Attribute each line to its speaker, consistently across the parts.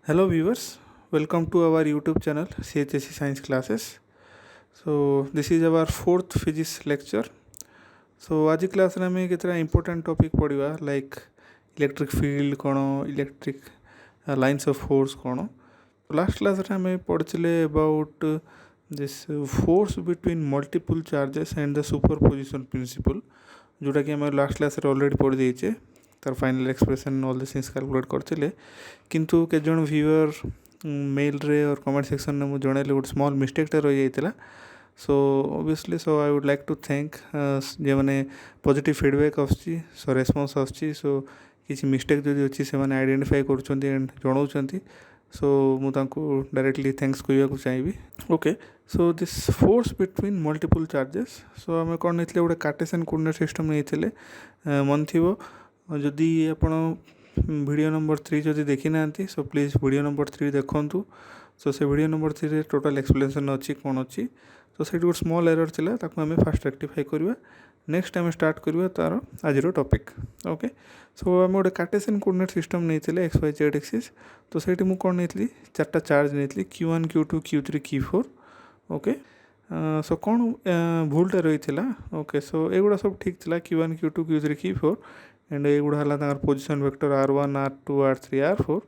Speaker 1: Hello viewers, welcome to our YouTube channel CHSE Science Classes. So this is our fourth physics lecture. So आज class में कितना important topic पढ़िबा like electric field कौन electric lines of force कौन. Last class रे हमें पढ़िले about this force between multiple charges and the superposition principle जोटा कि हमें लास्ट क्लास रे ऑलरेडी पढ़ी देइछे तार final expression all the things calculate करथिले किंतु के जण व्यूअर मेल रे और कमेंट सेक्शन में मु जणेले गोटे स्मॉल मिस्टेक टे रही जाइतिला so obviously so I would like to thank जे माने पॉजिटिव फीडबैक आछि सो रेस्पॉन्स आछि सो किसी मिस्टेक जदि अछि से माने आइडेंटिफाई करूछंती एंड जणाउछंती सो मु तांको डायरेक्टली थैंक्स कहिया को चाहिबी. Okay so this force between multiple charges so आम कौन नहीं गोटे कार्टेशियन कोऑर्डिनेट सिस्टम नहीं मन थी जदि आपण वीडियो नंबर 3 जदि देखी ना सो प्लीज वीडियो नंबर 3 देखु सो से वीडियो नंबर 3 रे टोटल एक्सप्लेनेशन अच्छी कौन अच्छी तो से गोटे स्मॉल एरर थिला ताको आम फास्ट रेक्टिफाई करवा नेक्स्ट आम स्टार्ट करवा तार आज टॉपिक. ओके सो आम गोटे कार्टेशियन कोऑर्डिनेट सिस्टम नहीं एक्स वाई जेड एक्सिस तो से कौन नहीं चार्टा चार्ज नहीं Q1 Q2 Q3 Q4. Okay so कौन भूलटा रही है. ओके सो एगुड़ा सब ठीक था Q1 Q2 Q3 Q4 and एगुड़ा है position vector R1 R2 R3 R4.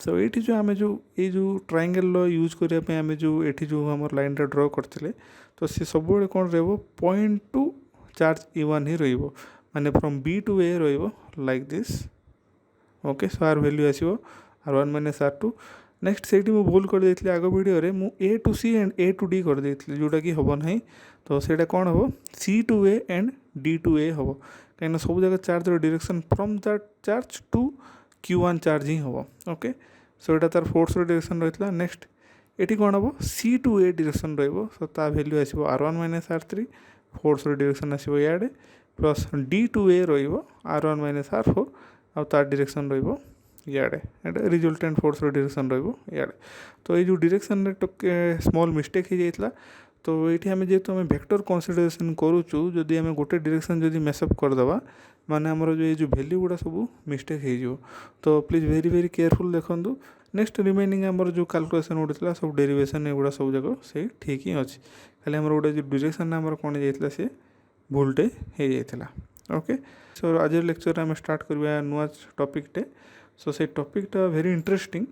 Speaker 1: सो ये जो आम जो ट्रायंगल यूज करने आम जो ये जो आम लाइन ड्र करते तो सी सब कौन रॉइंट टू चार्ज E1 ही रे from B to A like this. Okay so R value आसो R1 - R2. नेक्स्ट से भूल कर देती आग वीडियो रे मु A to C and A to D कर देती जोटा कि हम ना तो सहीटा कौन हम C to A and D to A हम कहीं सब जगह charge direction from that charge to Q1 charge ही हम. ओके सो यहाँ तार फोर्स डायरेक्शन रही है. नेक्स्ट ये कौन हम C to A direction so ता वैल्यू आसो R1 - R3 फोर्स डायरेक्शन आसो इे plus D to A R1 - R4 आ तार डायरेक्शन इे रिजल्टेंट फोर्स डायरेक्शन इे तो ये जो डायरेक्शन स्मॉल मिस्टेक हो जाता तो ये आम जेहतु आम वेक्टर कंसीडरेशन करुचु जदि आम गोटे डायरेक्शन जदि मेसअप करदे माने आमर जो ये जो वैल्यू गुड़ा सब मिस्टेक हो तो प्लीज वेरी वेरी केयरफुल देखूँ. नेक्स्ट रिमेनिंग आमर जो कैलकुलेशन गुड़ा सब डेरिवेशन एगुड़ा सब जगह से ठीक ही अच्छी खाली आमर गोटे जो डायरेक्शन आमर कौन जाता सी भूलटे हो जाता. ओके सो आज लेक्चर आम स्टार्ट करवा नुआ टॉपिकटे सो से टॉपिकटा वेरी इंटरेस्टिंग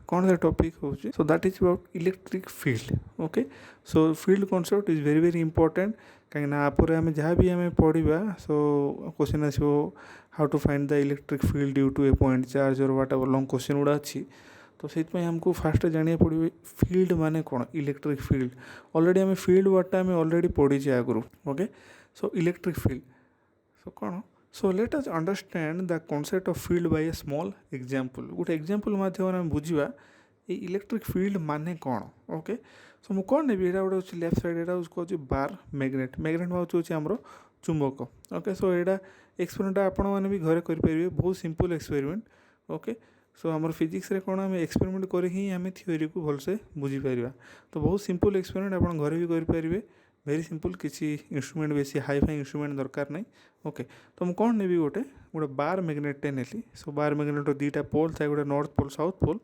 Speaker 1: कौन सा टॉपिक हो so that is about electric field. Okay so field concept is very very important कहीं आपर आम जहाँ भी आम पढ़ा सो क्वेश्चन आसो how to find the electric field due to a point charge और व्हाट एवर लॉन्ग क्वेश्चन गुड़ा अच्छी तो से हमको फास्ट जाना पड़े फील्ड माने कौन इलेक्ट्रिक फील्ड ऑलरेडी आम फील्ड वर्डटा आम ऑलरेडी पढ़ीचे आगु. Okay so electric field so कौन so let us understand the concept of field by a small example गोटे एग्जांपल माध्यम बुझा ये इलेक्ट्रिक फील्ड माने कौन. ओके सो मु कौन नेबी एटा गोटे लेफ्ट साइड एटा कहूँ बार मैग्नेट मैग्नेट माउच आमर चुंबक. ओके सो यहाँ एक्सपेरिमेंट आपण मैंने भी घरे करेंगे बहुत सिंपल एक्सपेरिमेंट. ओके सो आमर फिजिक्स रे कौन आम एक्सपेरिमेंट करके आम थ्योरी को भलसे बुझीपर तो बहुत सिंपल एक्सपेरिमेंट आप घरे भी करेंगे वेरी सिंपल किसी इंस्ट्रूमेंट बेसी हाई फाई इंस्ट्रूमेंट दरकार नहीं. ओके तो मुझे कौन नेबी गोटे गोटे बार मैग्नेटे नेली सो बार मैग्नेट दुईटा पोल था गोटे north pole south pole.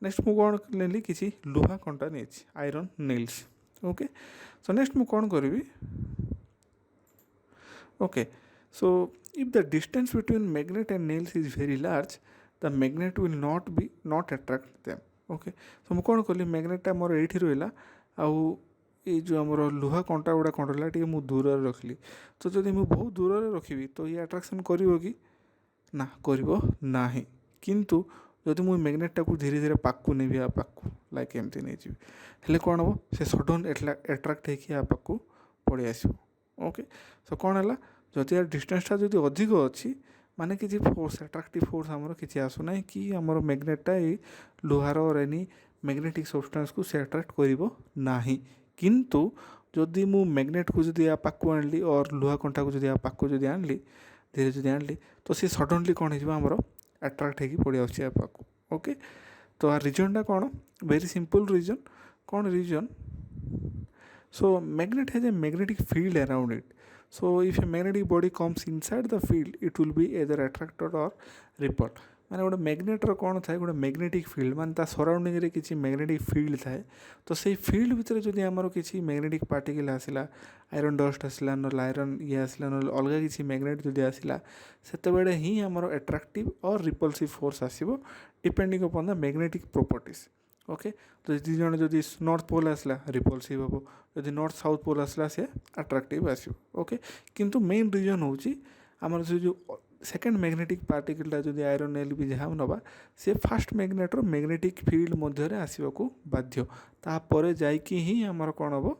Speaker 1: Next मुझे कौन नेली किसी लुहा कंटा नहीं iron nails. Okay so next मुझे कौन करी. Okay so if the distance between magnet and nails is very large the magnet will not attract them. Okay so मुझे कौन कली मैग्नेटा मोर ये रहा आउ ये जो आमर लुहा कंटा गुड़ा कौन रहा टे मुझे दूर रखली तो जब मुझे बहुत दूर रखी तो ये अट्राक्शन कर ना करना किंतु जदि मुझे मैग्नेटा को धीरे धीरे पाकू नेबी आ पाकू लाइक एमती नहीं जी हेल्ले कौन हम से सडन एट्राक्ट होकर आ पाकू पड़े आस. ओके सो कौन है जदि यार डिस्टेंसटा जदि अधिक अच्छी माने किसी फोर्स एट्राक्टिव फोर्स आमर किसी आसुना कि आमर मैग्नेटा ये लुहार और एनी मैग्नेटिक सब्सटेंस को से एट्राक्ट करना किंतु जदि मु मैग्नेट को जदि पाकू आनली और लुहा कंटा को जदि पाकू जदि आनली धीरे जदि आनली तो सी सडनली कौन हो अट्राक्ट होगी पड़े आसपाकू. ओके तो आ रिजनटा कौन वेरी सिंपल रिजन कौन reason so magnet has a magnetic field around it. So if a magnetic body comes inside the field, it will be either attracted or repelled. माने गोटे मैग्नेटर कौन थाए गोटे मैग्नेटिक फील्ड माने ता surrounding रे किसी मैग्नेटिक फील्ड थाए तो से फील्ड भितर जदि आमर किसी मैग्नेटिक पार्टिकल आसला आयरन डस्ट आसला ना आयरन ये आसला ना अलग किसी मैग्नेट जदि आसला सेतेबेले ही आमर अट्रैक्टिव और रिपल्सिव फोर्स आसीबो depending upon the magnetic properties okay तो दी जण जदि नॉर्थ पोल आसला रिपल्सिव हम जदि नॉर्थ साउथ पोल आसला से अट्रैक्टिव आसीबो ओके किंतु मेन रीजन होची आमर से जो सेकेंड मैग्नेटिक पार्टिकलटा जदि आयरन एल भी जहाँ नवा से फास्ट मैग्नेटर मैग्नेटिक फील्ड मध्य आसवाक बाध्य तापर जाइकी ही आमर कौन हम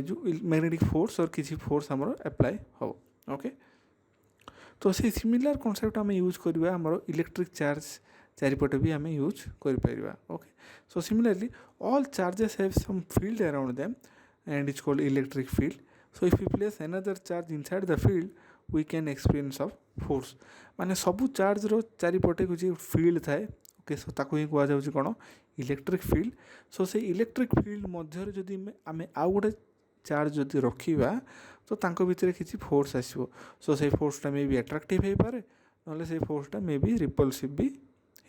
Speaker 1: जो मैग्नेटिक फोर्स और किसी फोर्स आमर अप्लाई हम ओके तो से सिमिलर कॉन्सेप्ट आम यूज करवा आमर इलेक्ट्रिक चार्ज चारिपटे भी आम यूज कर okay so similarly all charges have some field around them and it's called electric field so if you place another charge inside the field we can experience of force माने सबू charge रो चारिपटे कुछ field थाए okay so ताको ही कह जाउची कोन electric field सो से electric field मध्य जदि आमे आउ गोटे चार्ज जदि रखिबा तो तांको भितर किसी फोर्स आसीबो सो से फोर्सटा मे बी अट्रैक्टिव हे पारे नले से फोर्सटा मे बी रिपल्सिव भी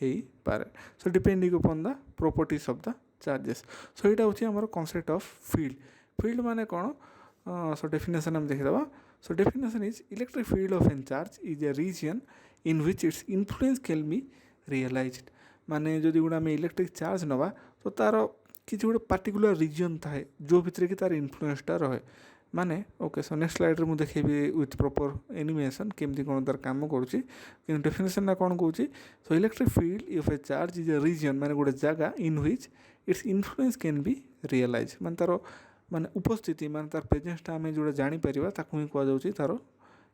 Speaker 1: हे पारे so depending upon the properties of the charges so एटा होची हमर कांसेप्ट ऑफ फील्ड फील्ड माने कोन सो डेफिनेशन हम देखिदबा so definition is electric field of a charge is a region in which its influence can be realized माने जदि गुड़ा में electric charge नवा तो तार किसी गोटे पार्टिकुलर रीजन थाए जो भितर कि तार इन्फ्लुएंसटा रहे माने ओके सो नेक्स्ट स्लाइड रे मु देखेबी विथ प्रॉपर एनिमेशन केमती कोन तार काम करूची कि डेफिनेशन ना कोन कहूची so electric field of a charge is a region माने गोटे जगह in which its influence can be realize माने तार माने उपस्थिति माने तार प्रेजेंसटा आम जो जापर ताकू ही कहुच्छी तार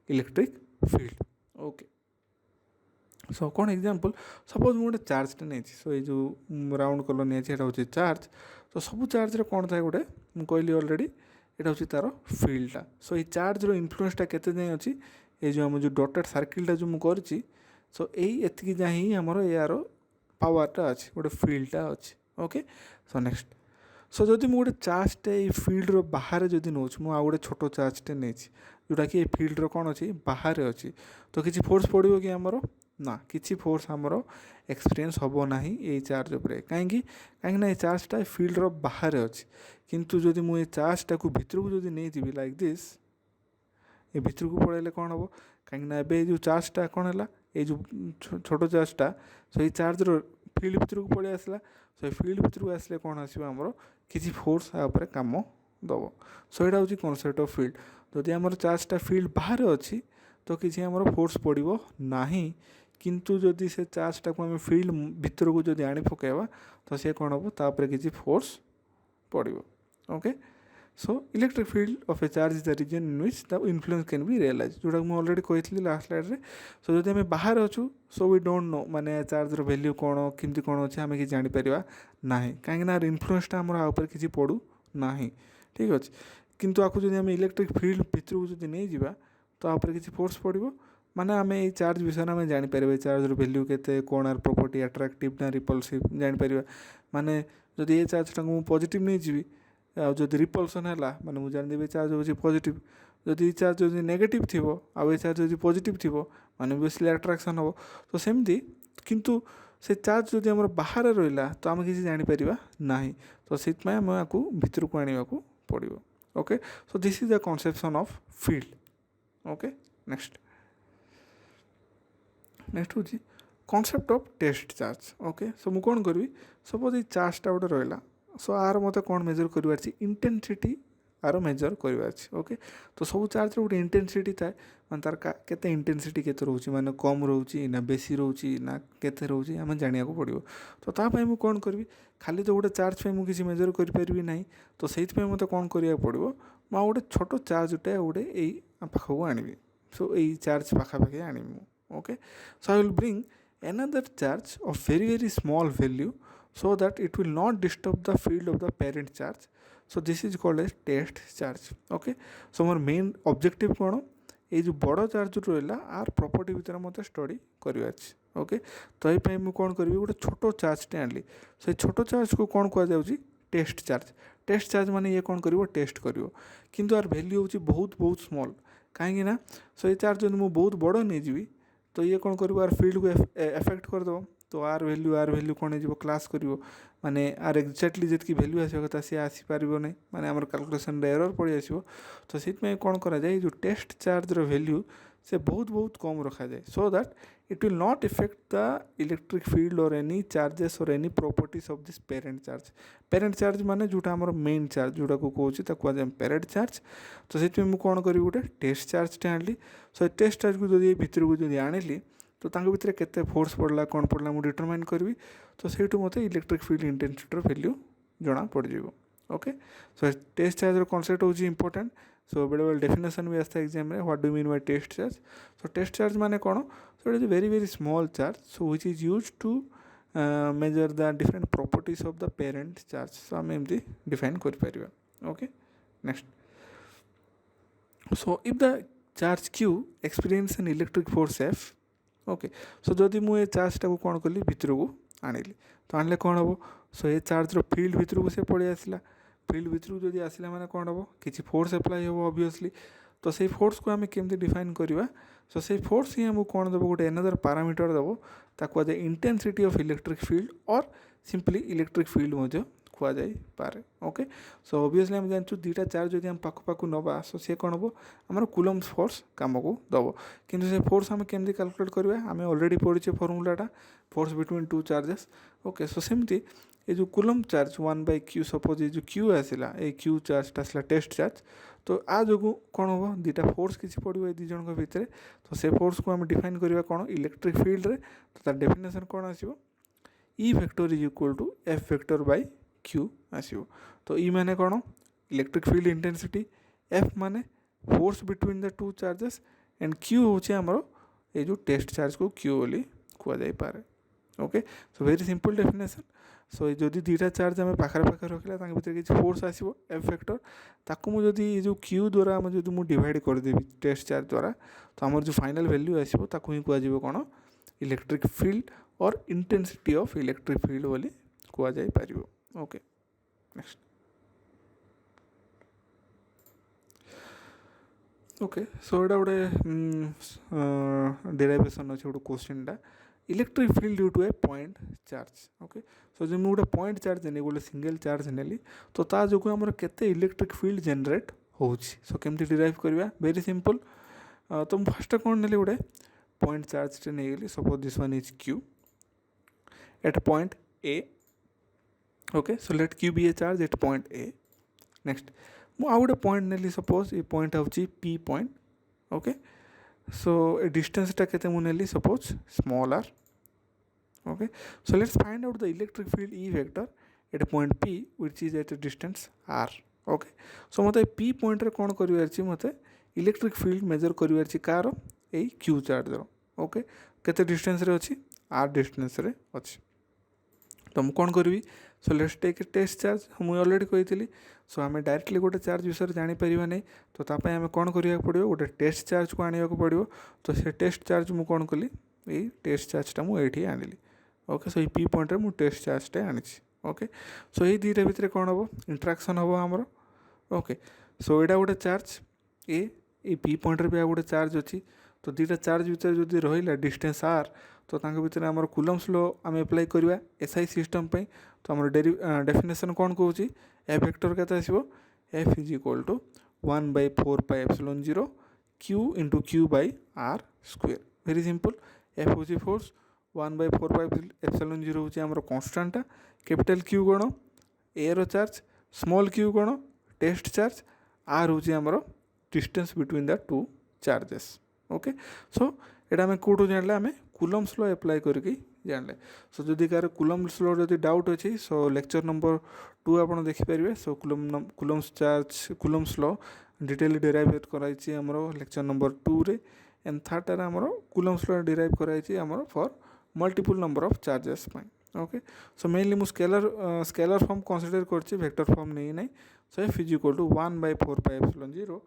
Speaker 1: इलेक्ट्रिक फील्ड ओके सो कौन एग्जांपल सपोज मुझे गोटे चार्जटे नहीं सो ये जो राउंड कलर नहीं हूँ चार्ज तो सब चार्ज कौन था गोटे मुझे कहली अलरेडी यहाँ हूँ तार फील्डटा सो ये चार्ज इन्फ्लुएंसटा केते जाए अच्छी ये जो आम जो डॉटेड सर्किलटा जो मुझे सो यही एतिकी जाए ही आमर यार पावरटा अच्छी गोटे फील्डटा अच्छी ओके सो नेक्स्ट सो जदि मुझे गोटे चार्जटे ये फील्ड बाहर जदि नौ आउ गोटे छोट चार्जटे नहीं जोटा कि फील्ड कौन अच्छी बाहर अच्छी तो किसी फोर्स पड़ो कि आमर ना किसी फोर्स आमर एक्सपीरियंस हम ना ये चार्ज उपर कहीं ये चार्जटा फील्ड बाहर अच्छी किंतु जदि मुझे चार्जटा को भितर को जदि नहीं जीवी लाइक दिस ये भितर को पड़े कौन हम कहीं जो चार्जटा कौन है ये जो छोट चार्जटा सो ये चार्ज फील्ड भितर को पड़े आसला सो फील्ड भितर को आसले कौन आसो आमर किसी फोर्स आपर काम दब सो यहाँ हूँ कॉन्सेप्ट ऑफ फील्ड जदि आमर चार्जटा फील्ड बाहर अच्छी तो किसी आमर फोर्स पड़ो ना किंतु जदि से चार्जटा को आम फील्ड भितर को जदि आनी पकेबा तो सी कौन हम तापर किसी फोर्स पड़ो okay so electric field of a charge is the region in which the influence can be realize जोटा मुझे अलरेडी कही लास्ट स्लाइड रे सो जब आम बाहर अच्छू सो वी डोंट नो माने चार्जर वैल्यू कौन केमती कौन अच्छे आम कि जापर ना कहीं इन्फ्लुएंसटा आम आपर किसी पड़ू ना ठीक अच्छे किंतु आपको जब आम इलेक्ट्रिक फील्ड भितर को जब नहीं जावा तो आपर किसी फोर्स पड़ो माने आम ये चार्ज विषय में जापर चार्जर वैल्यू केते कौन आर प्रॉपर्टी अट्रैक्टिव ना रिपल्सिव जापर माने जदि ये चार्जटा को पॉजिटिव नहीं जीवी जदि रिपल्सन है माने मुझे जानदेवी चार्ज हूँ पॉजिटिव जदि चार्ज जदि नेगेटिव थी आउ चार्ज जदि पॉजिटिव थी माने बेसली अट्रैक्शन हम तो सेमती किंतु से चार्ज जदि आम बाहर रहा तो आम किसी जापर ना तो से आम आपको भितर को आने को पड़ो okay so this is the conception of field okay next हूँ concept of test charge okay so मुझे कौन करी सपोज ये चार्जटा गोटे रहा सो आर मत कौन मेजर कर इंटेंसिटी आर मेजर कर ओके तो सब चार्ज गोटे इंटेंसिटी थाए माने तार केते इंटेंसिटी केते रोचे माने कम रोचे ना बेसी रोचे ना केते रोचे आम जानिया को पड़ो तो तापाई मुझे कौन करी खाली तो गोटे चार्ज पे मुझे किसी मेजर करि ना तो से मत कौन करिया पड़ो मुझे गोटे छोट चार्जटा गोटे यही पाखक आनबी सो यही चार्ज पाखापाखि आनबी okay so I will bring another charge of very very small value so that it will not disturb the field of the parent charge so this is called as test charge okay so more main objective कौन ये जो बड़ charge रहा are property भितर मत study कर okay तो ये मुझे कौन करी गोटे छोट चार्जटे आनली से छोट चार्ज को कौन कह टेस्ट चार्ज माने ये कौन कर टेस्ट कर किंतु आर वैल्यू हूँ बहुत बहुत स्मॉल कहीं सो ये चार्ज मुझे बहुत बड़ नहीं जी तो ये कौन कर फील्ड को एफेक्ट करदेव तो आर वैल्यू कौन हो क्लास कर माने आर एक्जाक्टली जी वैल्यू आसा कथा सी आसीपार ना माने आम कैलकुलेशन एरर पड़ी आसो तो से कौन कराए जो टेस्ट चार्ज वैल्यू से बहुत बहुत कम रखा जाए so that it will not effect the electric field और एनी चार्जेस और any properties of this parent charge माने जोटा आमर मेन चार्ज जोटा को कहूँ कहुए पेरेंट चार्ज तो से कौन करी गोटे टेस्ट चार्ज आनली सो टेस्ट चार्ज को जब भितर को जब आनिली तो भितर केते फोर्स पड़ला कौन पड़ला मुझे डिटरमाइन करी तो से मत इलेक्ट्रिक फील्ड इंटेंसिटी वैल्यू जना पड़ okay so test charge concept हूँ इंपोर्टेंट सो बेले बेले डेफिनेशन भी आसता एग्जाम में what do mean by test charge so test charge माने कौन so it is very very small charge so which is used to measure the different properties of the parent charge so आम एमती डिफाइन कर परिबा okay next so if the charge Q experience an electric force F okay सो जदि मुझे charge टाक कौन कली भितर को आनिली तो आनले कौन हम सो ये चार्ज फील्ड भितर को से पड़े आसला फील्ड भितर को जब आसला माने कौन हम किसी फोर्स एप्लाई हम ऑब्वियसली तो से फोर्स को आम केमती डिफाइन करवा सो से फोर्स ही आमको कौन देव गोटे एनादर पैरामीटर देव ताकू आज इंटेंसिटी ऑफ इलेक्ट्रिक फील्ड और सिंपली इलेक्ट्रिक फील्ड मध्य खुआई पारे ओके सो ऑब्वियसली आम जानचु दुईटा चार्ज जब आम पाख नवा सो सी कौन हम आम कुलम्स फोर्स कम को दब किंतु से फोर्स आम केमती कैलकुलेट करवा आम ऑलरेडी पढ़ीचे फॉर्मूलाटा force between two charges okay so सेमती ये जो कुलम चार्ज 1/q सपोज ये जो q आसला ये q चार्ज आसला टेस्ट चार्ज तो आ जो कौन हम दुईटा फोर्स किसी पड़ो ये दिजन भितर तो से फोर्स को आम डिफाइन करवा कौन इलेक्ट्रिक फील्ड रे तो तार डेफिनेशन कौन आसो E vector is equal to F vector by Q आसो तो E माने कौन इलेक्ट्रिक फील्ड इंटेंसिटी F माने force between the two charges and Q होचे हमरो ये जो टेस्ट चार्ज को Q बोली कुआ जाई पारे okay so very simple definition so जदि दुईटा चार्ज आम पाखे पाखे रखला भर किसी फोर्स आसो F वेक्टर ताकू मुझे ये जो Q द्वारा आम जो मुझे डिवाइड करदेवी टेस्ट चार्ज द्वारा तो आमर जो फाइनल वैल्यू आसो ताकू ही कहुए कौन इलेक्ट्रिक फील्ड और इंटेंसिटी ऑफ इलेक्ट्रिक फील्ड बोली कहुए पार ओके नेक्स्ट ओके सो एटा गोटे डेराइवेशन अच्छे गोटे क्वेश्चनटा electric field due to a point charge okay so जो मुझे गोटे पॉइंट चार्ज ने गोटे सिंगल चार्ज नेली तो ता जो आमर केते इलेक्ट्रिक फील्ड जनरेट होउछि सो केमती डिराइव करवा वेरी सिंपल तो फर्स्ट कौन नेली गोटे पॉइंट चार्ज टे नहीं गली suppose this one is Q at point A okay so let Q be a charge at point A next मु आ गोटे पॉइंट नेली सपोज ये पॉइंट होची P point okay so a डिस्टेंसटा केते मु नेली suppose small r okay so let's find out the electric field E vector at a point P which is at a distance r okay so मते P point रे कोन करिवार छि मते electric field measure करिवार छि car ए Q charge रो okay केते distance रे अछि r distance रे अछि तो मु कोन करबी so let's take a test charge मु ऑलरेडी कहितली सो आमे डायरेक्टली गोटे चार्ज विषय जानि परिबा नै तो ता पय आमे कोन करिया पड़ियो गोटे टेस्ट चार्ज को आनिया को पड़ियो तो से टेस्ट चार्ज मु कोन कली ए टेस्ट चार्जटा मु एठी आनिली ओके सो ये P पॉइंट रे मु टेस्ट चार्जटे आनी ओके सो ये दुईटा भितर कौन हम इंटराक्शन हम आमर ओके सो यहाँ गोटे चार्ज ए P पॉइंट रे भी गोटे चार्ज अच्छी तो दुईटा चार्ज भितर जो रहा डिस्टेंस r तो भितर आम कुलम्स लॉ आम एप्लाई करवा SI सिस्टम पे तो आम डेफिनेशन कौन कहूँ F वेक्टर के आसो F is equal to 1/4πε0 Q into Q by r square very simple F हूँ फोर्स 1/4πε0 हूँ आम कन्स्टाटा कैपिटल Q कौन ए रो चार्ज स्मॉल q कौन टेस्ट चार्ज r हूँ आम distance between the two charges okay so यहाँ आम कौटू जानले आम कुलम्स लॉ एप्लाई करके जानले सो जदि कार कुलम्स लॉ जदि डाउट अच्छी सो लेक्चर नंबर 2 आप देखिपारे so Coulomb's law detail derive कराई आम लेक्चर नंबर 2 रे एंड थर्ड आम कुलम्स लॉ डेराइव कराई आम for multiple number of charges okay so mainly मु स्केलर फॉर्म कंसीडर करछि वेक्टर फॉर्म नहीं ना so F is equal to 1/4πε0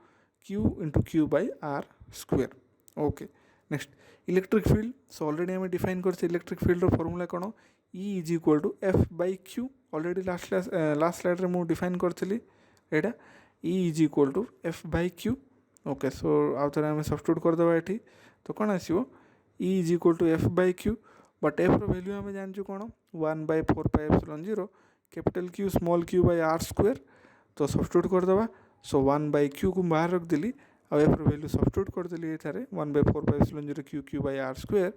Speaker 1: Q into Q by r square okay next electric field so already आम define करछि electric field formula कौन E is equal to F/Q already last slide रे मु define करछि एटा E is equal to F/Q okay so आउ थोड़ा आम सब्स्टिट्यूट कर दबा एठी तो कौन आसीबो E is equal to F by Q, but F रो वैल्यू आम जानचु कौन 1/4πε0 capital Q small q by r square तो सब्स्टिट्यूट करदे सो 1/q को बाहर रखदेली आ एफ वैल्यू सब्स्टिट्यूट करदेली ये 1/4πε0 q by r स्क्वायर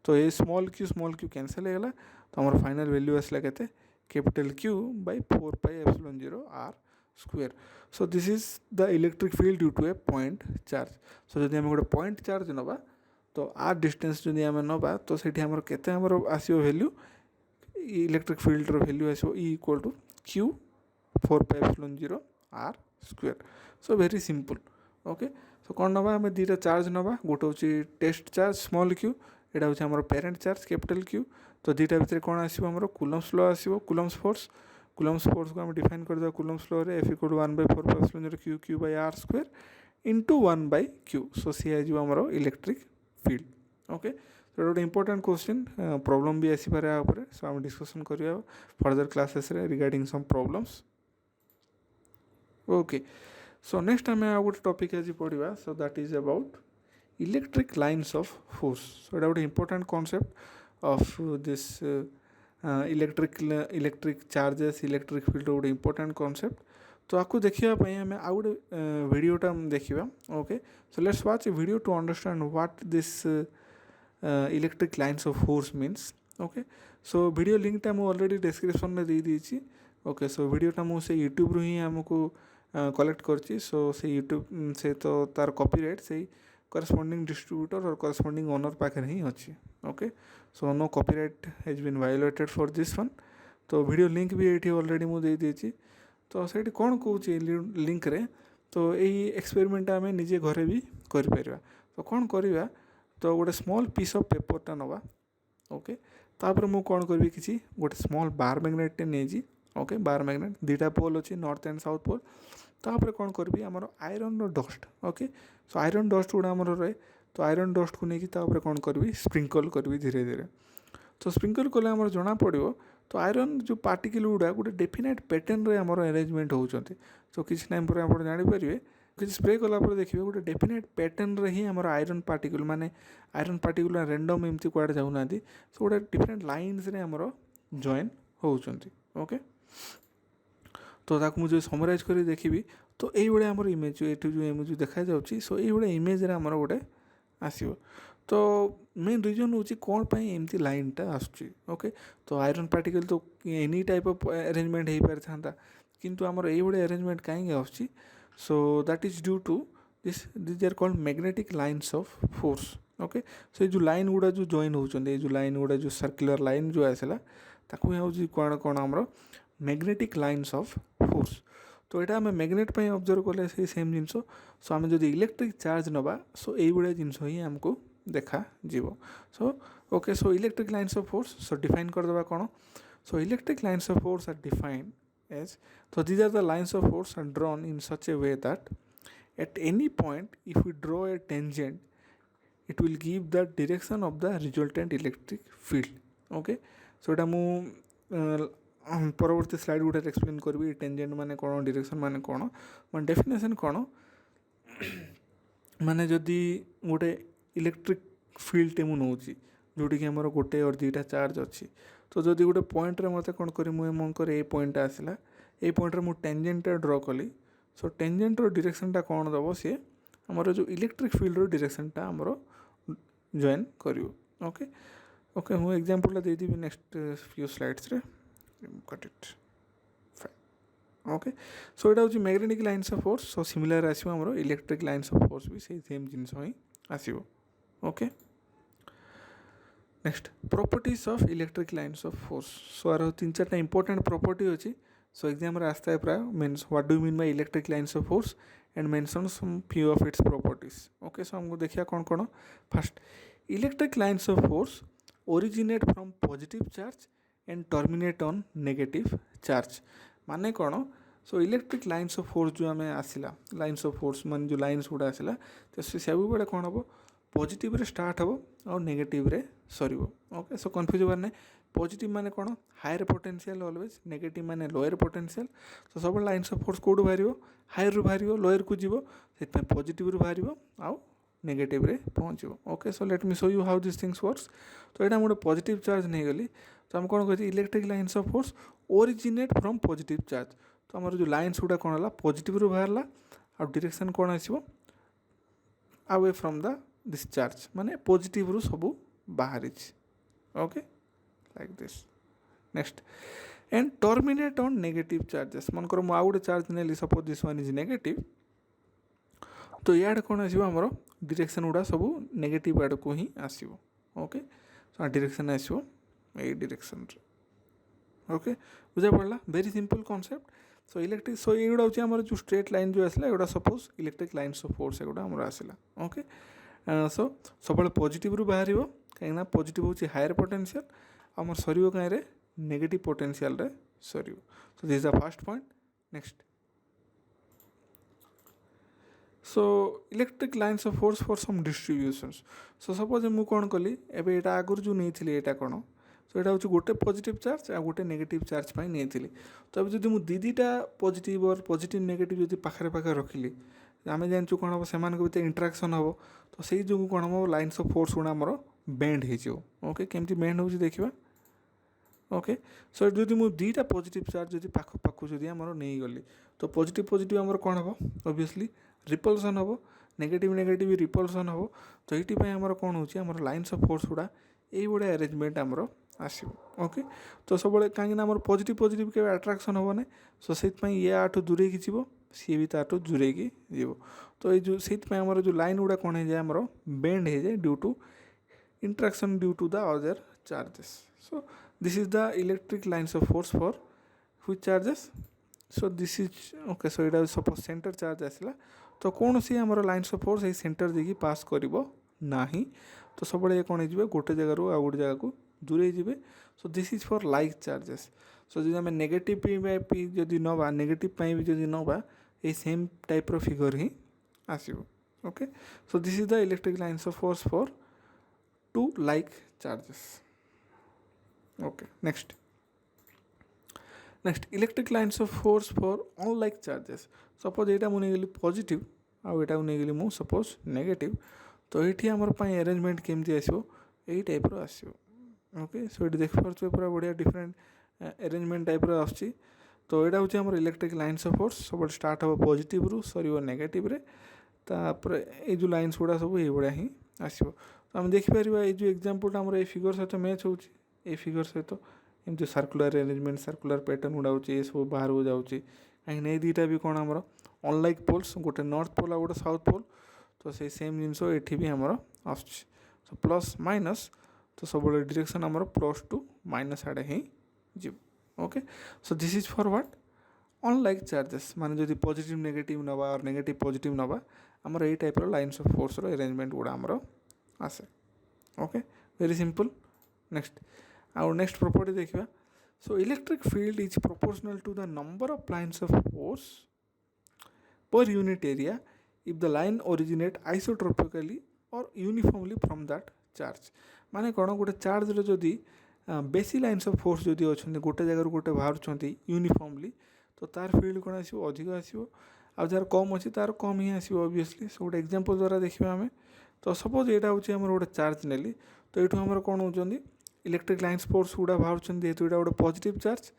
Speaker 1: तो ये स्मॉल q कैंसल होगा तो हमारे फाइनल वैल्यू आसला केते capital Q by 4πε0 r square so this is the electric field due to a point charge so जदि आम गोटे पॉइंट चार्ज नवा तो आर डिस्टेंस जदि आम नवा तो सेठी हमर केते हमर आसीबो वैल्यू इलेक्ट्रिक फील्ड रो वैल्यू आसीबो E equal to Q 4πε0 r square so very simple okay so कौन नवा आम दुटा चार्ज नवा गोटे हूँ टेस्ट चार्ज स्मॉल q एटा हूँ आम पेरेंट चार्ज कैपिटल Q तो दुटा भितर कौन आसो आम कूलम्स लॉ आसो कूलम्स फोर्स को आम डिफाइन करदे कूलम्स लॉ रे F equal to 1/4πε0 q by r square into 1/q so सी आज आम इलेक्ट्रिक फील्ड ओके तो गोटे इंपोर्टेंट क्वेश्चन प्रॉब्लम भी आसी पारे ऊपर सो आम डिस्कशन करिया फर्दर क्लासेस रे regarding some problems okay so next आम आ गोटे टॉपिक आज पढ़ा so that is about electric lines of force so एटा गोटे important concept of this electric charges electric field गोटे इंपोर्टेंट कॉन्सेप्ट तो आपको देखापी आम आ गोटे वीडियोटा देखा okay so let's watch a video to understand what this electric lines of force means okay so video लिंकटा मुझे ऑलरेडी डिस्क्रिप्शन में दे दीची ओके सो वीडियोटा मुझे यूट्यूब रू ही आमको कलेक्ट करची सो से यूट्यूब से तो तार कॉपीराइट से करस्पॉन्डिंग डिस्ट्रीब्यूटर और करस्पॉन्डिंग ओनर पाखे ही अच्छी okay so no copyright has been violated for this one तो वीडियो लिंक भी ये ऑलरेडी मुझे दे दीची तो से कौन कौन लिंक रे तो यही एक्सपेरिमेंट आम निजे घरे भी कर तो कौन करवा तो गोटे स्मॉल पीस ऑफ पेपरटा नवा ओके तापर मु कौन करी कि गोटे स्मॉल बार मैग्नेट नहीं ओके बार मैग्नेट दुटा पोल अच्छी नॉर्थ एंड साउथ पोल तापर कौन करी आमर iron dust okay so iron dust गुड़ा आमर रहे तो आयरन डस्ट को लेकिन कौन करी स्प्रिंकल करी धीरे धीरे तो स्प्रिंकल कले आमर जना पड़ो तो आयरन जो पार्टिकल गुड़ा गोटे डेफिनेट पैटर्न रे आमर अरेंजमेंट होती तो किसी टाइम पर आप जानीपर कि स्प्रे कलापर देखिए गोटे डेफिनेट पैटर्न रे ही आमर आयरन पार्टिकल माने आयरन पार्टिकल रैंडम एमती कुआडे जाऊना सो गोटे डिफरेंट लाइन्स रे आमर जॉइन होउचंती ओके तो ताकू मुझे समराइज कर देखी तो ये आमर इमेज जो इमेज देखा जाऊँगी सो ये इमेज रे आमर गोटे आसो तो मेन रिजन हूँ कौन पाई एमती लाइनटा आसुची ओके तो आयरन पार्टिकल तो एनी टाइप ऑफ अरेंजमेंट हो पारि था किंतु आमर ये अरेंजमेंट कहीं आसुची so that is due to this are called magnetic lines of force okay so ये जो लाइन गुड़ा जो जॉइन होती जो लाइन गुड़ा जो सर्कुलर लाइन जो आसला ताकू हूँ कौन कौन आमर मैग्नेटिक लाइन्स ऑफ फोर्स तो यहाँ आम मैग्नेट पर ऑब्जर्व कले से सेम जिन सो आम जो इलेक्ट्रिक चार्ज नवा सो ये जिनस ही आमको देखा जीव so okay so electric lines of force so define करदे कौन so electric lines of force are defined as so these are the lines of force are drawn in such a way that at any point if we draw a tangent it will give the direction of the resultant electric field okay so eta mu परवर्ती slide गुटा explain करी tangent माने कौन direction माने कौन मान definition कौन माने जदि गोटे इलेक्ट्रिक फील्ड मु नौ जोटी कि आमर गोटे और दुटा चार्ज अच्छी तो जदि गोटे पॉइंट रे मते कौन करी मुझे मन ए पॉइंट आसला ए पॉइंट रे मु टेंजेंट ड्रॉ कली सो टेंजेंट रो डायरेक्शनटा कौन दबो सी आमर जो इलेक्ट्रिक फील्ड रो डायरेक्शनटा आमर जॉइन करियो ओके ओके मु एग्जांपल दे देबी नेक्स्ट फ्यू स्लाइड्स रे cut it fine okay so एटा हूँ magnetic lines of force so similar आसो आमर इलेक्ट्रिक लाइन्स ऑफ फोर्स भी से सेम जिनस ही आसो okay next properties of electric lines of force so आर तीन चार्टा इंपोर्टेंट प्रॉपर्टी अच्छी सो एग्जाम आसता है प्राय means what do mean by electric lines of force and mention some few of its properties okay so हमको देखिए कौन कौन first electric lines of force originate from positive charge and terminate on negative charge माने कौन so electric lines of force जो आम आसला lines of force मान जो लाइन्स गुड़ा आसला तो सब बेले कौन हम पॉजिटिव रे स्टार्ट हम और नेगेटिव रे सर ओके सो कन्फ्यूज होवार ना पॉजिटिव माने कौन हायर पोटेंशियल ऑलवेज नेगेटिव माने लोअर पोटेंशियल तो सब लाइन्स ऑफ फोर्स कौटू बाहर हायर रू बाहर लोअर को जीव से पॉजिटिव रू बाहर आउ नेगेटिव रे पहुँचो. Okay so let me show you how this things works. तो यहाँ गोटे पॉजिटिव चार्ज नहीं गली तो आम कौन कहते electric lines of force originate from positive charge. तो आमर जो लाइन्स गुड़ा कौन है पॉजिटिव रू बाहर आ डायरेक्शन कौन आसो away from the this charge माने पॉजिटिव रू सब बाहरी. Okay like this. Next and terminate on negative charges. मनकर मुझे गोटे चार्ज नेली suppose this one is negative तो याड कौन आसो आमर डायरेक्शन गुड़ा सब नेगेटिव आड़ को ही आसो. ओके सो डायरेक्शन आसो ए डायरेक्शन. ओके बुझा पड़ा very simple concept. So electric so ये हूँ आम जो स्ट्रेट लाइन जो आसला एगुड़ा suppose electric lines of force एगुड़ा आमर आसला. ओके सो सब पॉजिटिव रू बाहर कहीं पॉजिटिव हूँ हायर पोटेंशियल आमर सर कहीं नेगेटिव पोटेंशियल रे सर. So this is the first point. Next so electric lines of force for some distributions. So suppose मुझे कौन कली एबे एटा आगुर जो नहीं थी एटा कौन सो यहाँ हूँ गोटे पॉजिटिव चार्ज आ गोटे नेगेटिव चार्ज पर नहीं थी. तो अब जब मुझे दीटा पॉजिटिव और पॉजिटिव नेगेटिव जो पाखे पाखे रखिली आम जानूँ कौन हम से इंटराक्शन हम तो से जो कौन हम लाइन्स ऑफ फोर्स गुड़ा आमर बेंड हो. ओके केमती बेंड हो देखा. ओके सो जो मुझे दीटा पॉजिटिव चार्ज जो पाख पाख जो आमर नहीं गली तो पॉजिटिव पॉजिटिव आमर कौन हम ऑब्वियसली रिपल्सन हम नेगेटिव नेगेटिव रिपल्सन हम. तो ये आमर कौन हो लाइन्स ऑफ फोर्स गुड़ा ये भाया अरेंजमेंट आमर आसो. ओके तो सब कहीं आम पॉजिटिव पॉजिटिव के अट्राक्शन हम ना सो से ये आठू दूरे की जीव सी भी ताठू दूरे की जीव. तो ये जो से आमर जो लाइन गुड़ा कौन हो जाए आमर बेंड हो जाए due to interaction due to the other charges. So this is the electric lines of force for which charges. So this is okay so यहाँ सपोज सेंटर चार्ज आसला तो कौन सी आमर लाइन्स ऑफ फोर्स ये center देखिए pass करिवो नाही. तो सब कौन हो गोटे जगार आ गोटे जगह को दूरे जाए. So this is for like charges. So जो आम नेगेटिव जदि नवा नेगेटिव भी जदि नवा ये सेम टाइप रो फिगर ही आसो. Okay so this is the electric lines of force for two like charges. Okay next electric lines of force for unlike charges. Suppose यहाँ मुझे नहीं गली पॉजिटिव आउ यहाँ नहीं गली मु सपोज नेगेटिव तो ये आमर अरेंजमेंट केमती आसो यही टाइप रो आसो. ओके सो ये देखिए पूरा बढ़िया डिफरेंट अरेंजमेंट टाइप रो आसुची. तो यहाँ हूँ आमर इलेक्ट्रिक लाइन्स ऑफ फोर्स सब स्टार्ट हम पॉजिटिव रू सर नेगेटिव रे तापर ये जो लाइन्स गुड़ा सब ये भाया ही आसो. तो आम देखिपर ये जो एग्जाम्पल आमर ये फिगर सहित मैच हो फिगर सहित एमती सर्कुलर अरेंजमेंट सर्कुलर पैटर्न गुड़ा हो सब बाहर को जाऊँगी कहीं दुईटा भी कौन आमर अनलाइक पोल्स गोटे नॉर्थ पोल आ गोटे साउथ पोल. तो से सेम जिनस ये भी आमर आस प्लस माइनस तो सब डायरेक्शन आमर प्लस टू माइनस आड़े ही जीव. Okay so this is for what unlike charges माने जो पॉजिटिव नेगेटिव नवा और नेगेटिव पॉजिटिव नवा आमर ये टाइप लाइन्स ऑफ फोर्स रो अरेंजमेंट गुड़ा आमर आसे. Okay very simple. नेक्स्ट आउ नेक्स्ट प्रॉपर्टी देखा. So electric field is proportional to the number of lines of force per unit area if the line originate isotropically और uniformly from that charge. माने कौन गोटे charge जदि बेसी lines of force जदि अच्छा गोटे जगार गोटे बाहर यूनिफॉर्मली तो तार फील्ड कौन आसो अधिक आसो आ जार कम अच्छी तार कम ही आसो ऑब्वियसली. सो गोटे एग्जांपल द्वारा देखा आम तो सपोज यहाँ हूँ आम गोटे चार्ज नेली तो ये आम कौन होती इलेक्ट्रिक लाइन्स फोर्स गुड़ा बाहर जेहेतु यहाँ गोटे पॉजिटिव चार्ज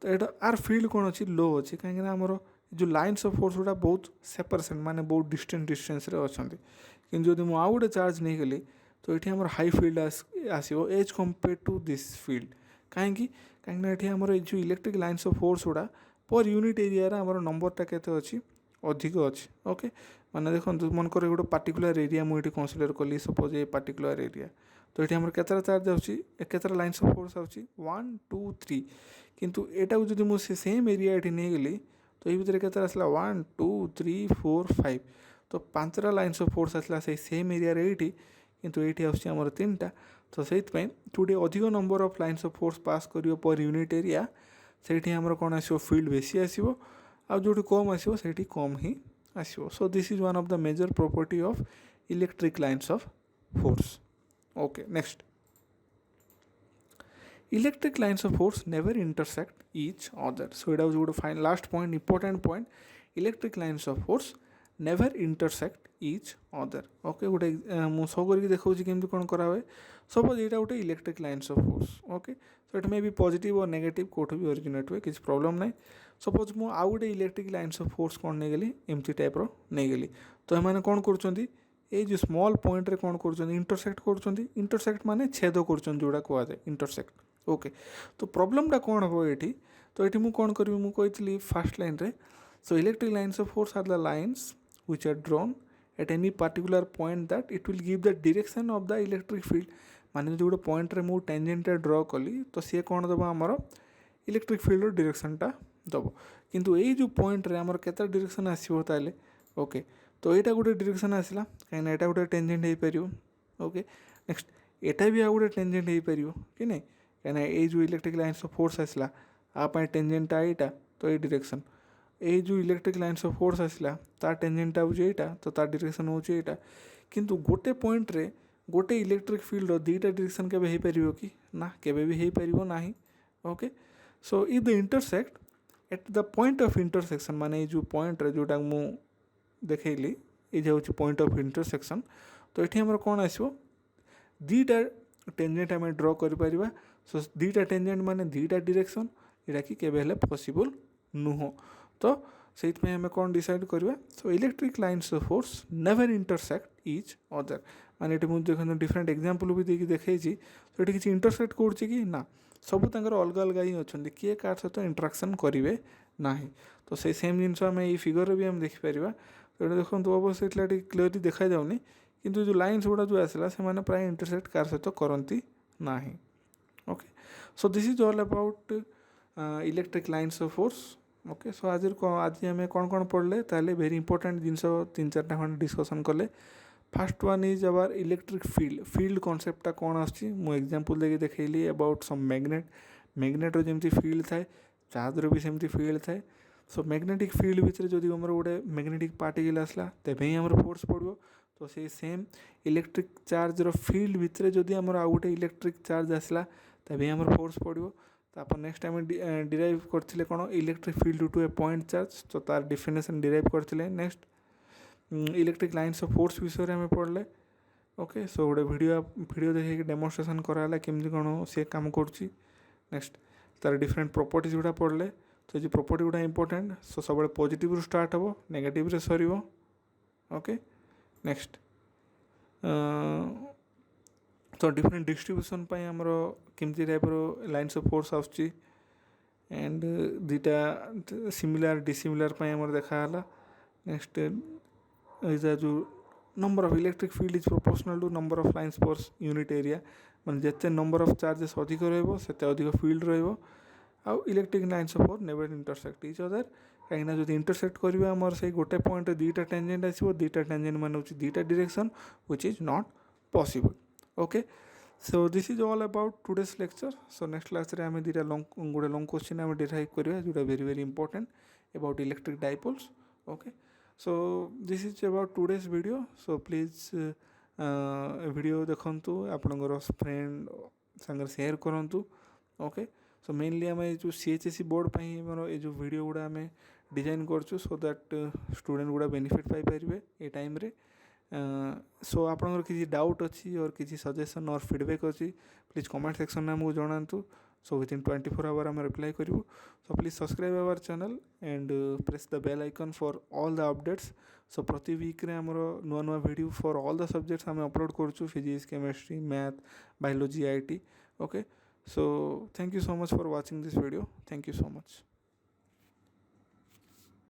Speaker 1: तो यहाँ आर फील्ड कौन अच्छी लो अच्छी कहीं आमर जो लाइन्स ऑफ फोर्स गुड़ा बहुत सेपरेशन माने बहुत डिस्टेंस रे अच्छा कि जब मुझे आउ गोटे चार्ज नहीं गली तो ये आमर हाई फील्ड आसो as compare to this field कहीं कहीं आमर जो इलेक्ट्रिक लाइन्स ऑफ फोर्स गुड़ा पर यूनिट एरिया आमर नंबरटा केते अच्छी अधिक अच्छी. ओके माने देखो मनकर गोटे पार्टिकुलर एरिया मुझे कनसीडर कली सपोज ये पार्टिकुलर एरिया तो ये आमर केतरा चार्ज आतरा लाइन्स ऑफ फोर्स आउची 1 2 3 किंतु एटा जदि मुझे सेम एरिया ये नहीं गली तो ये भितर केतरा आसला 1 2 3 4 5 तो 5टा लाइन्स ऑफ फोर्स आसला से सेम एरिया ये किंतु ये आसुची आमर 3टा. तो से टुडे अधिक number of lines of force pass करियो पर यूनिट एरिया से आमर कौन आसो फील्ड बेसी आसो आ जो कम आसो से कम ही आसो. So this is one of the major property of electric lines of force. Okay next electric lines of force never intersect each other. So यहाँ गोटे fine last point important point electric lines of force never intersect each other. Okay, गोटे मु show करके देखौछि केमति कोन करा होय. Suppose एटा गोटे electric lines of force. Okay, so it may be positive और negative कोठ भी ओरिजिनेट हुए, किसी प्रॉब्लम नाही. सपोज मु आउ गोटे इलेक्ट्रिक लाइन्स ऑफ फोर्स कोन नै गेली एमती टाइप रो नै गेली. तो एमाने कोन करचोंती ए जो स्मॉल पॉइंट रे कोन करचोंती इंटरसेक्ट करचोंती. इंटरसेक्ट माने छेद करचोंती जोडा कोआ जाय इंटरसेक्ट. ओके, तो प्रॉब्लम टा कोन हो एठी. तो एठी मु कोन करबी मु कहितली फर्स्ट लाइन रे. So electric lines of force are the lines which are drawn at any particular point that it will give the direction of the electric field. माने जो गोटे पॉइंट रे मु टेंजेंट ड्रॉ कली तो सी कौन दब आमर इलेक्ट्रिक फील्ड डायरेक्शन टा दब. किंतु ये जो पॉइंट रे आमर केते डायरेक्शन आसीबो ताले. ओके, तो एटा गोटे डायरेक्शन आसिला कहीं एटा गोटे टेंजेंट हो पारियो. ओके, नेक्स्ट एटा भी आ गोटे टेंजेंट हो पारियो कि नहीं, कहीं ये जो इलेक्ट्रिक लाइन्स ऑफ फोर्स आसला आ टेंजेंट एटा तो ये डायरेक्शन. ये जो इलेक्ट्रिक लाइन्स ऑफ फोर्स आसला तार टेंजेंट होची एटा तो तार डायरेक्शन होची एटा. किंतु गोटे पॉइंट रे गोटे इलेक्ट्रिक फील्ड रो दीटा डायरेक्शन केबे हे परिबो कि ना, केबे भी हे परिबो नाही. Okay, so if the intersect at the point of intersection माने जो पॉइंट रे जोटा मु देखैली ए जाउची पॉइंट ऑफ इंटरसेक्शन. तो एठी हमर कोन आसीबो दीटा टेंजेंट हम ड्रॉ कर परिबा. सो दीटा टेंजेंट माने दीटा डायरेक्शन एटा कि केबे हेले पॉसिबल नुहो. तो से आम कौन डिसाइड करवा. सो electric lines of force never intersect each other. माने ये मुझे देखो डिफरेंट एग्जांपल भी देखिए देखी. तो ये किसी इंटरसेक्ट करुच्ची कि ना, सब अलग अलग ही अच्छा किए कार सहित इंटराक्शन करेंगे ना. तो से सेम जिन आम ये फिगर भी आम देखिपर. तो ये देखो अवश्य क्लीयरली देखा जाऊनी, किंतु जो लाइन्स गुड़ा जो आसला से माने प्राय इंटरसेक्ट कार सहित करती ना. Okay, so this is all about electric lines of force. Okay, so आज आम कौन पढ़ले ताले वेरी इंपोर्टेंट जिनस 3-4टा खंड डिस्कसन कले. First one is our electric field. Field कॉन्सेप्टा कौन आछि मु एग्जांपल देके देखैली अबाउट सम मैग्नेट. मैग्नेट रो जेमती फील्ड थाए चार्ज रो भी सेमती फील्ड थाए. सो मैग्नेटिक फील्ड भितर जदि हमर गोटे मैग्नेटिक पार्टिकल आसला तेबे ही हमर फोर्स पड़ो. तो से सेम इलेक्ट्रिक चार्ज रो फील्ड भितर जदि हमर आ गोटे इलेक्ट्रिक चार्ज आसला तेबे ही हमर फोर्स पड़ो. तो नेक्स्ट टाइम डिराइव करथिले कोन electric field to a point charge. तो तार डेफिनेशन डिराइव करथिले. Next electric lines of force विषय में पढ़ले. ओके, सो गोटे वीडियो देखिए डेमोन्स्ट्रेशन कराला केमती कौन सी काम करुच्ची. नेक्स्ट तार डिफरेंट प्रॉपर्टीज गुड़ा पढ़ले. तो ये प्रॉपर्टी गुड़ा इंपोर्टेंट. सो सब पॉजिटिव स्टार्ट हम नेगेटिव रे सर. ओके, नेक्स्ट तो डिफरेंट डिस्ट्रीब्यूशन पाई हमरो केमती टाइप रो लाइन्स ऑफ फोर्स आउची एंड दीटा सिमिलर डिसिमिलर पाई हमर देखाला. नेक्स्ट इज जो number of electric field is proportional to number of lines force unit area. माने जिते नंबर ऑफ चार्जेस अधिक रहइबो सेते अधिक फील्ड रहइबो. आउ electric lines of force never intersect each other. कहीं जो इंटरसेक्ट करवा आमर से गोटे पॉइंट दीटा टेंजेंट आसो. दीटा टेंजेंट मान होची दीटा direction which is not possible. Okay, so this is all about today's lecture. So next class रे आम दीटा गोटे लॉन्ग क्वेश्चन आम डिराइव करवा जोटा very very important about electric dipoles. Okay, so this is about today's video. So please video देखंतु आपनकर friend संगे share करंतु. ओके, सो मेनली आम जो CHSE बोर्ड पाई मोर ये जो वीडियो गुड़ा आम डिजाइन करछु सो दैट स्टूडेंट गुड़ा बेनिफिट पाई पारिबे ए टाइम रे. सो आपनकर किसी डाउट अच्छी और किसी सजेशन और फीडबैक अच्छी प्लीज कमेंट सेक्शन में आमको जनातु. सो विदिन 24 आवर आम रिप्लाई करूँ. So please subscribe our channel and press the bell icon for all the updates. So प्रति वीक रे आमर नुआ नुआ video for all the subjects आम अपलोड करूँ. Physics, chemistry, math, biology, IT. Okay, so thank you so much for watching this video. Thank you so much.